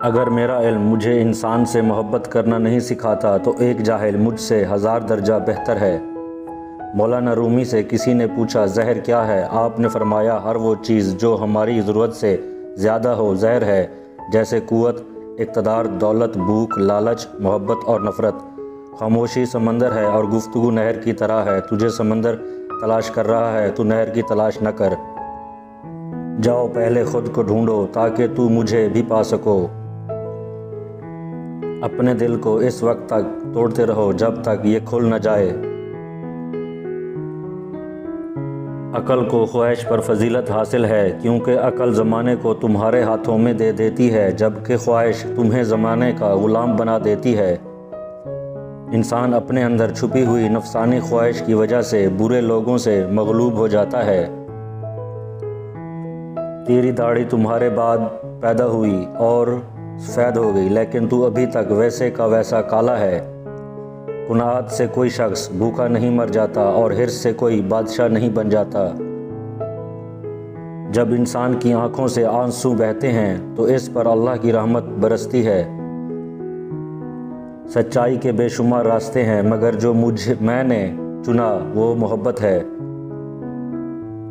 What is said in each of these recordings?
اگر میرا علم مجھے انسان سے محبت کرنا نہیں سکھاتا تو ایک جاہل مجھ سے 1000 درجہ بہتر ہے۔ مولانا رومی سے کسی نے پوچھا زہر کیا ہے؟ آپ نے فرمایا ہر وہ چیز جو ہماری ضرورت سے زیادہ ہو زہر ہے، جیسے قوت، اقتدار، دولت، بھوک، لالچ، محبت اور نفرت۔ خاموشی سمندر ہے اور گفتگو نہر کی طرح ہے۔ تجھے سمندر تلاش کر رہا ہے، تو نہر کی تلاش نہ کر۔ جاؤ پہلے خود کو ڈھونڈو تاکہ تو مجھے بھی پا سکو۔ اپنے دل کو اس وقت تک توڑتے رہو جب تک یہ کھل نہ جائے۔ عقل کو خواہش پر فضیلت حاصل ہے، کیونکہ عقل زمانے کو تمہارے ہاتھوں میں دے دیتی ہے، جبکہ خواہش تمہیں زمانے کا غلام بنا دیتی ہے۔ انسان اپنے اندر چھپی ہوئی نفسانی خواہش کی وجہ سے برے لوگوں سے مغلوب ہو جاتا ہے۔ تیری داڑھی تمہارے بعد پیدا ہوئی اور سفید ہو گئی، لیکن تو ابھی تک ویسے کا ویسا کالا ہے۔ قناعت سے کوئی شخص بھوکا نہیں مر جاتا اور حرص سے کوئی بادشاہ نہیں بن جاتا۔ جب انسان کی آنکھوں سے آنسو بہتے ہیں تو اس پر اللہ کی رحمت برستی ہے۔ سچائی کے بے شمار راستے ہیں، مگر جو میں نے چنا وہ محبت ہے۔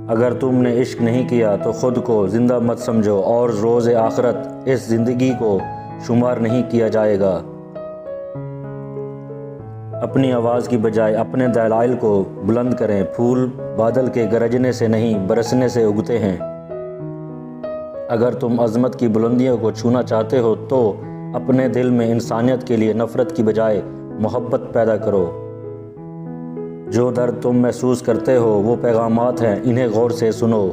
اگر تم نے عشق نہیں کیا تو خود کو زندہ مت سمجھو، اور روز آخرت اس زندگی کو شمار نہیں کیا جائے گا۔ اپنی آواز کی بجائے اپنے دلائل کو بلند کریں۔ پھول بادل کے گرجنے سے نہیں برسنے سے اگتے ہیں۔ اگر تم عظمت کی بلندیوں کو چھونا چاہتے ہو تو اپنے دل میں انسانیت کے لیے نفرت کی بجائے محبت پیدا کرو۔ جو درد تم محسوس کرتے ہو وہ پیغامات ہیں، انہیں غور سے سنو۔